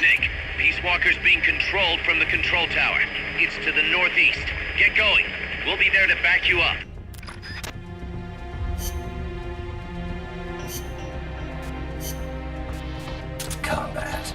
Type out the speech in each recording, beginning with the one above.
Snake. Peace Walker's being controlled from the control tower. It's to the northeast. Get going. We'll be there to back you up. Combat.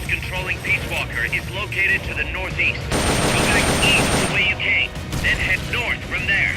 Controlling Peace Walker is located to the northeast. Go back east the way you came, then head north from there.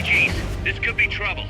MGs. This could be trouble.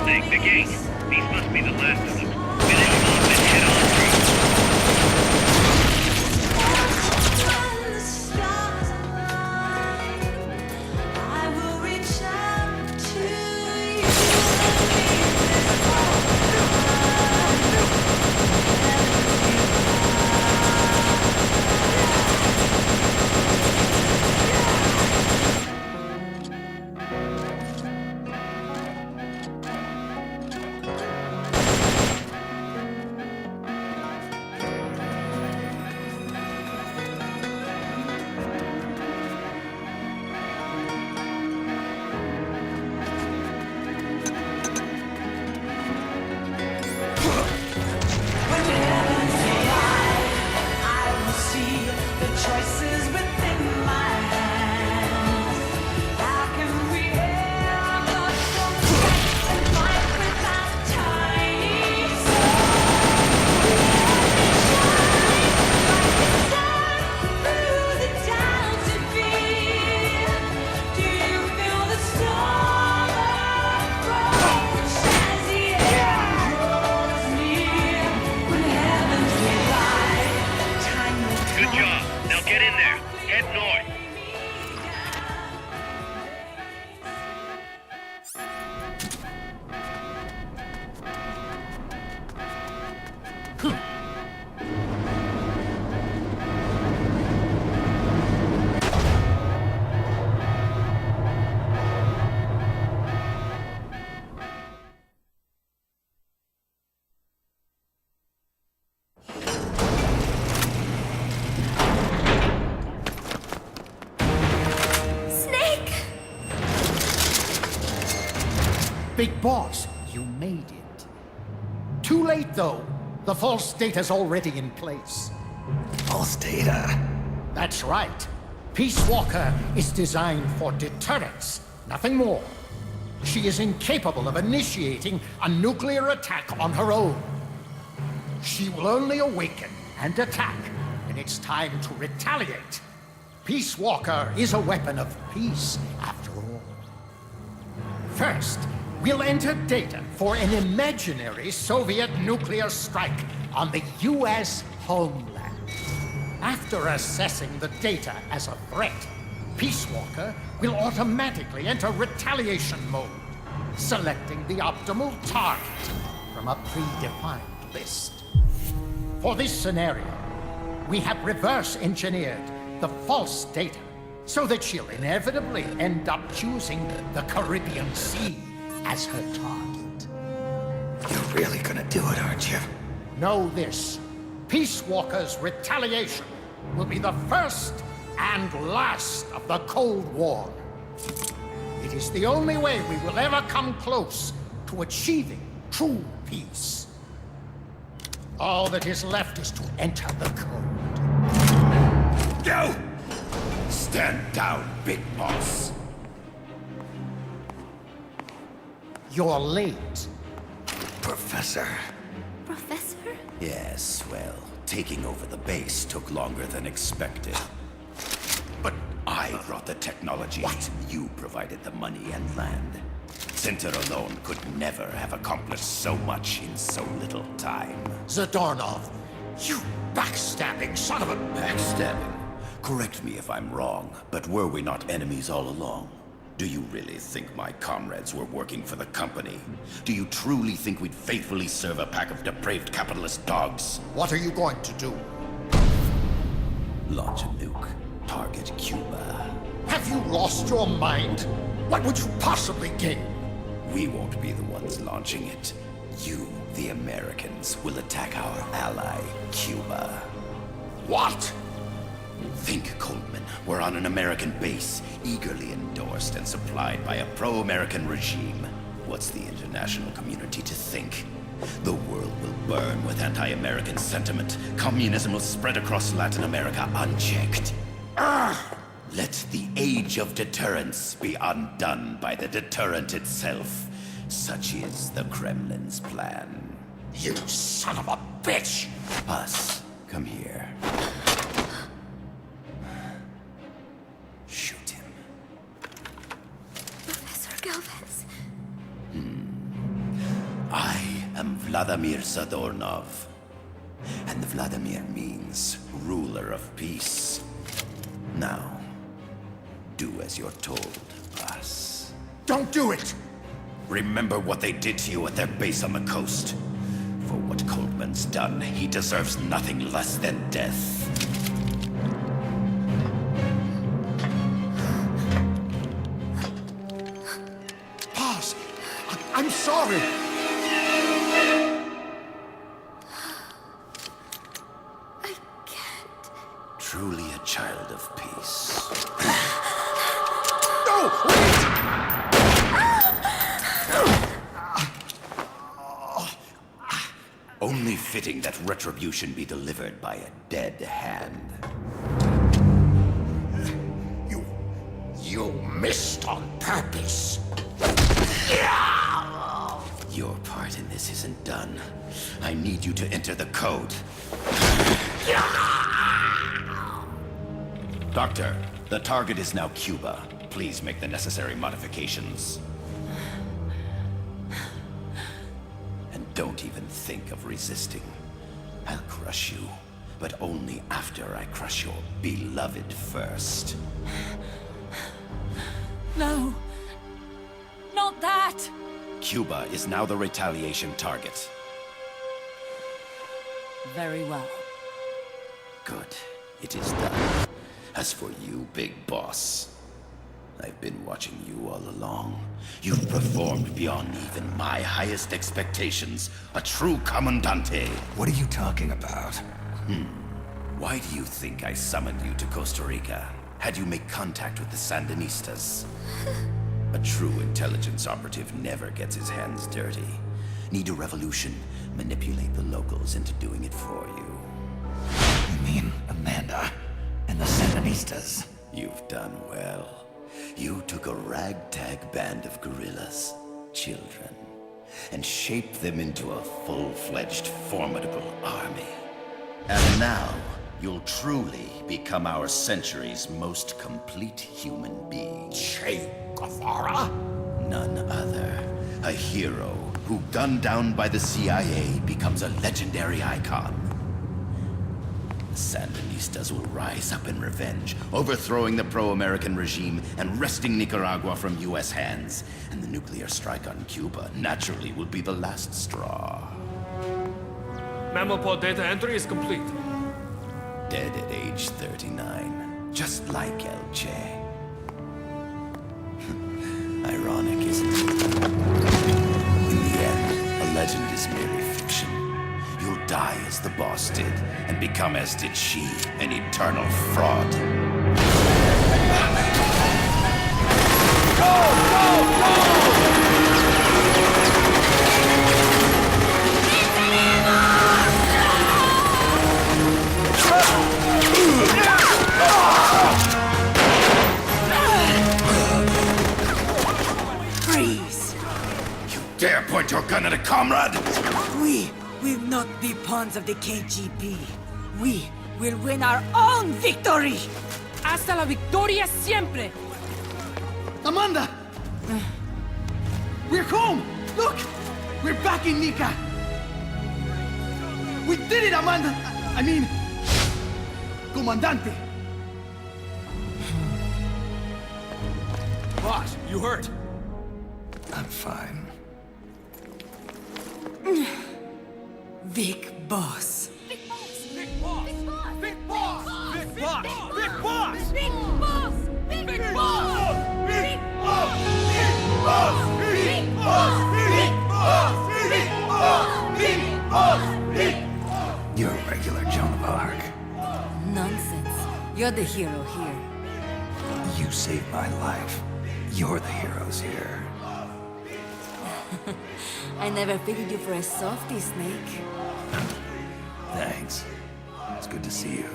thing, the gate. These must be the last of them. Finish them off and head on through. Good job. Now get in there. Head north. Big Boss, you made it. Too late, though. The false data's already in place. False data? That's right. Peace Walker is designed for deterrence, nothing more. She is incapable of initiating a nuclear attack on her own. She will only awaken and attack when it's time to retaliate. Peace Walker is a weapon of peace, after all. First, we'll enter data for an imaginary Soviet nuclear strike on the U.S. homeland. After assessing the data as a threat, Peace Walker will automatically enter retaliation mode, selecting the optimal target from a predefined list. For this scenario, we have reverse engineered the false data so that she'll inevitably end up choosing the Caribbean Sea as her target. You're really gonna do it, aren't you? Know this. Peace Walker's retaliation will be the first and last of the Cold War. It is the only way we will ever come close to achieving true peace. All that is left is to enter the code. Go! Stand down, Big Boss. You're late. Professor. Professor? Yes, well, taking over the base took longer than expected. But I brought the technology. What? You provided the money and land. Center alone could never have accomplished so much in so little time. Zadornov, you backstabbing son of a... Backstabbing? Correct me if I'm wrong, but were we not enemies all along? Do you really think my comrades were working for the company? Do you truly think we'd faithfully serve a pack of depraved capitalist dogs? What are you going to do? Launch a nuke. Target Cuba. Have you lost your mind? What would you possibly gain? We won't be the ones launching it. You, the Americans, will attack our ally, Cuba. What? Think, Coleman. We're on an American base, eagerly endorsed and supplied by a pro-American regime. What's the international community to think? The world will burn with anti-American sentiment. Communism will spread across Latin America unchecked. Let the age of deterrence be undone by the deterrent itself. Such is the Kremlin's plan. You son of a bitch! Us, come here. Shoot him. Professor Galvez. Vladimir Zadornov. And Vladimir means ruler of peace. Now, do as you're told, boss. Don't do it! Remember what they did to you at their base on the coast. For what Coldman's done, he deserves nothing less than death. Boss, I'm sorry. I can't. Truly a child of peace. No! Wait! Only fitting that retribution be delivered by a dead hand. You missed on purpose. Your part in this isn't done. I need you to enter the code. Doctor, the target is now Cuba. Please make the necessary modifications. And don't even think of resisting. I'll crush you, but only after I crush your beloved first. No. Not that! Cuba is now the retaliation target. Very well. Good. It is done. As for you, big boss, I've been watching you all along. You've performed beyond even my highest expectations. A true commandante. What are you talking about? Why do you think I summoned you to Costa Rica? Had you make contact with the Sandinistas? A true intelligence operative never gets his hands dirty. Need a revolution? Manipulate the locals into doing it for you. You mean Amanda and the Sandinistas? You've done well. You took a ragtag band of guerrillas, children, and shaped them into a full-fledged, formidable army. And now, you'll truly become our century's most complete human being. Che Guevara? None other. A hero who, gunned down by the CIA, becomes a legendary icon. The Sandinistas will rise up in revenge, overthrowing the pro-American regime and wresting Nicaragua from US hands. And the nuclear strike on Cuba, naturally, will be the last straw. Mammal pod data entry is complete. Dead at age 39, just like El Che. Ironic, isn't it? In the end, a legend is merely fiction. You'll die as the boss did, and become as did she, an eternal fraud. Freeze! You dare point your gun at a comrade? We will not be pawns of the KGB. We will win our own victory! Hasta la victoria siempre! Amanda! We're home! Look! We're back in Nika! We did it, Amanda! I mean... Comandante! Boss, you hurt? I'm fine. Big boss. Big boss! Big boss! Big boss! Big boss! Big boss! Big boss! Big boss! Big boss! Big boss! Big boss! Big boss! Big boss! Big boss! Big boss! You're a regular Joan of Arc. Nonsense. You're the hero here. You saved my life. You're the heroes here. I never figured you for a softie, Snake. Thanks. It's good to see you.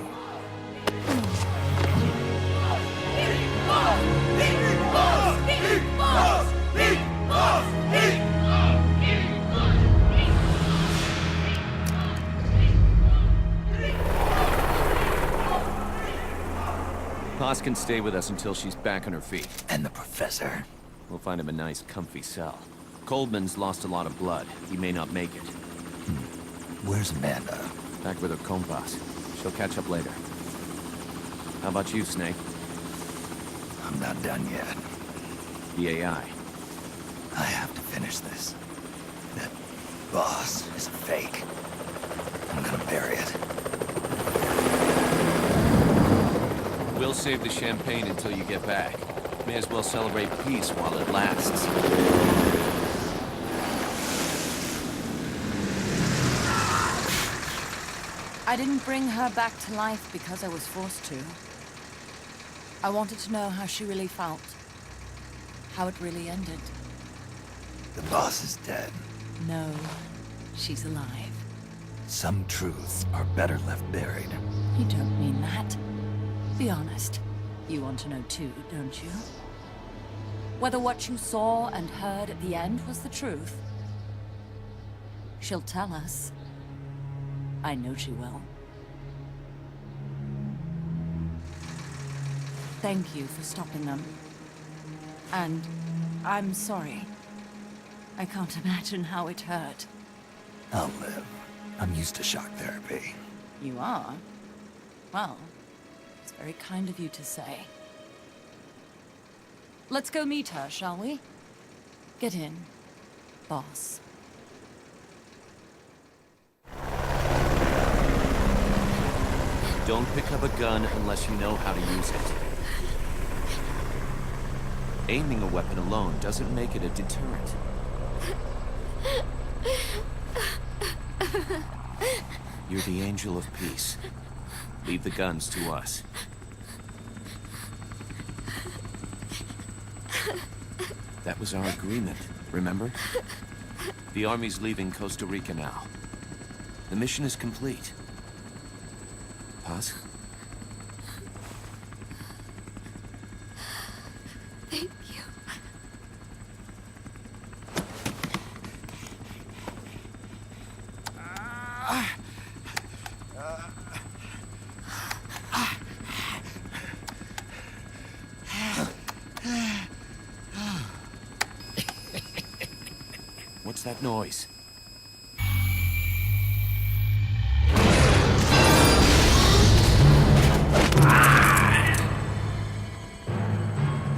Paz can stay with us until she's back on her feet. And the professor. We'll find him a nice, comfy cell. Coldman's lost a lot of blood. He may not make it. Where's Amanda? Back with her compass. She'll catch up later. How about you, Snake? I'm not done yet. The AI. I have to finish this. That boss is a fake. I'm gonna bury it. We'll save the champagne until you get back. May as well celebrate peace while it lasts. I didn't bring her back to life because I was forced to. I wanted to know how she really felt. How it really ended. The boss is dead. No, she's alive. Some truths are better left buried. You don't mean that. Be honest. You want to know too, don't you? Whether what you saw and heard at the end was the truth. She'll tell us. I know she will. Thank you for stopping them. And I'm sorry. I can't imagine how it hurt. I'll live. I'm used to shock therapy. You are? Well, it's very kind of you to say. Let's go meet her, shall we? Get in, boss. Don't pick up a gun unless you know how to use it. Aiming a weapon alone doesn't make it a deterrent. You're the angel of peace. Leave the guns to us. That was our agreement, remember? The army's leaving Costa Rica now. The mission is complete. Paz? Thank you. What's that noise?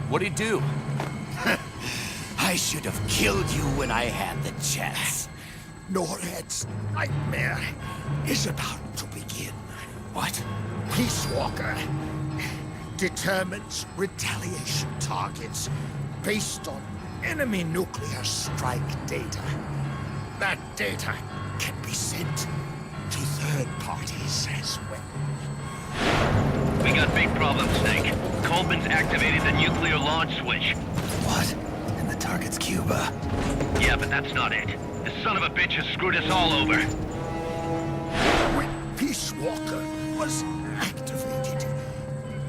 What'd he do? I should have killed you when I had the chance. Norred's nightmare is about to begin. What? Peace Walker determines retaliation targets based on enemy nuclear strike data. That data can be sent to third parties as well. We got big problems, Snake. Coleman's activated the nuclear launch switch. What? And the target's Cuba. Yeah, but that's not it. This son of a bitch has screwed us all over. When Peace Walker was activated,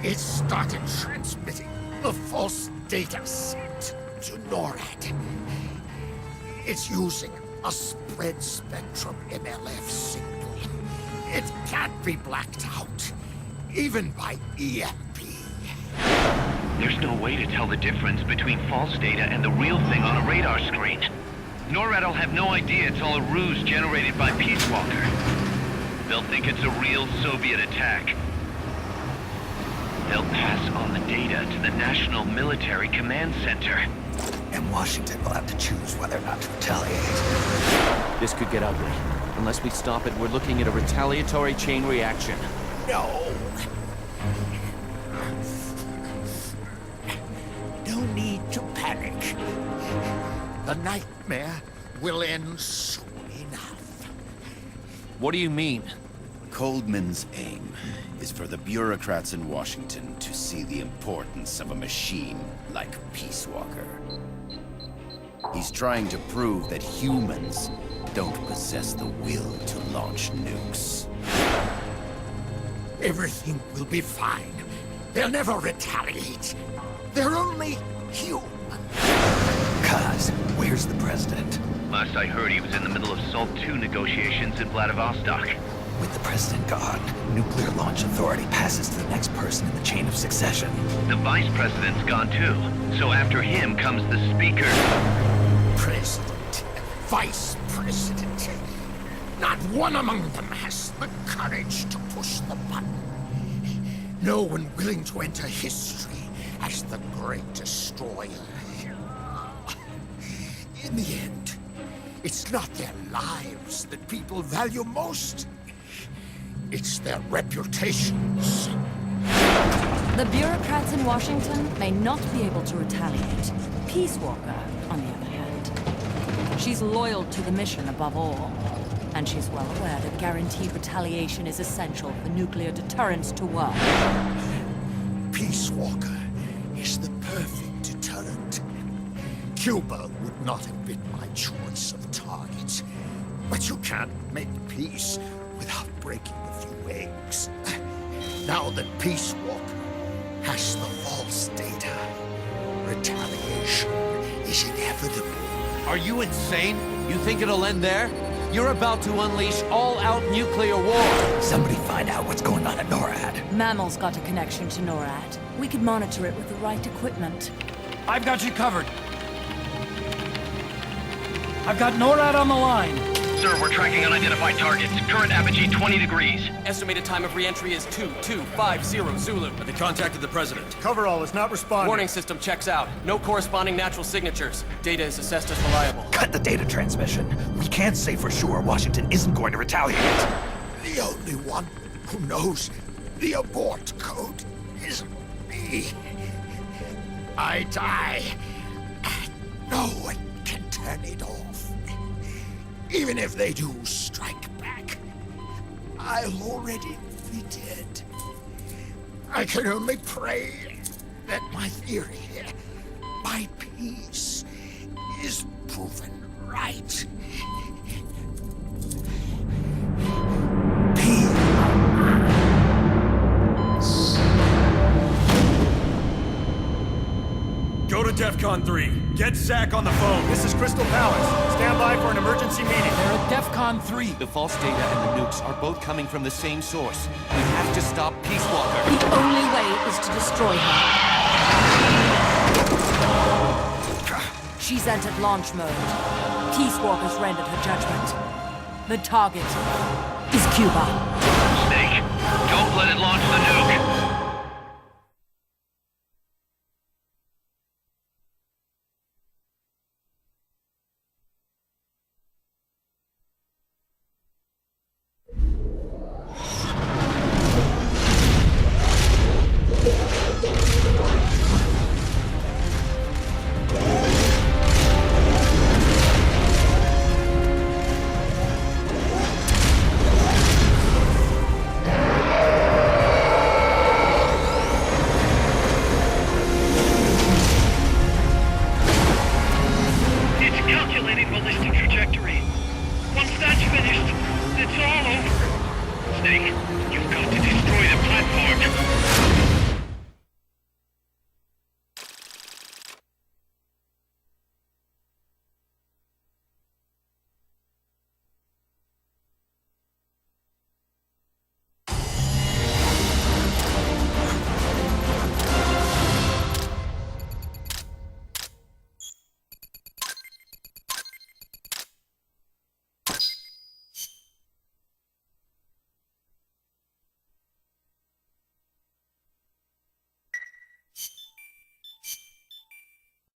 it started transmitting the false data sent to NORAD. It's using a spread spectrum MLF signal. It can't be blacked out, even by EMP. There's no way to tell the difference between false data and the real thing on a radar screen. NORAD will have no idea it's all a ruse generated by Peace Walker. They'll think it's a real Soviet attack. They'll pass on the data to the National Military Command Center. And Washington will have to choose whether or not to retaliate. This could get ugly. Unless we stop it, we're looking at a retaliatory chain reaction. No. No need to panic. The nightmare will end soon enough. What do you mean? Coldman's aim is for the bureaucrats in Washington to see the importance of a machine like Peace Walker. He's trying to prove that humans don't possess the will to launch nukes. Everything will be fine. They'll never retaliate. They're only human. Kaz, where's the president? Last I heard, he was in the middle of SALT II negotiations in Vladivostok. With the president gone, Nuclear Launch Authority passes to the next person in the chain of succession. The vice president's gone too. So after him comes the speaker. President, vice president. Not one among them has the courage to push the button. No one willing to enter history as the Great Destroyer. In the end, it's not their lives that people value most. It's their reputations. The bureaucrats in Washington may not be able to retaliate. Peace Walker, on the other hand, she's loyal to the mission above all. And she's well aware that guaranteed retaliation is essential for nuclear deterrence to work. Peace Walker is the perfect deterrent. Cuba would not have been my choice of target. But you can't make peace without breaking a few eggs. Now that Peace Walker has the false data, retaliation is inevitable. Are you insane? You think it'll end there? You're about to unleash all-out nuclear war! Somebody find out what's going on at NORAD. Mammal's got a connection to NORAD. We could monitor it with the right equipment. I've got you covered. I've got NORAD on the line. Sir, we're tracking unidentified targets. Current apogee 20 degrees. Estimated time of re-entry is 2250 Zulu. They contacted the president. Coverall is not responding. Warning system checks out. No corresponding natural signatures. Data is assessed as reliable. Cut the data transmission. We can't say for sure Washington isn't going to retaliate. The only one who knows the abort code is me. I die, and no one can turn it off. Even if they do strike back, I'll already be dead. I can only pray that my theory, my peace, is proven right. Go to DEFCON 3. Get Zach on the phone. This is Crystal Palace. Stand by for an emergency meeting. They're at DEFCON 3. The false data and the nukes are both coming from the same source. We have to stop Peace Walker. The only way is to destroy her. She's entered launch mode. Peace Walker's rendered her judgment. The target is Cuba. Snake, don't let it launch the nuke.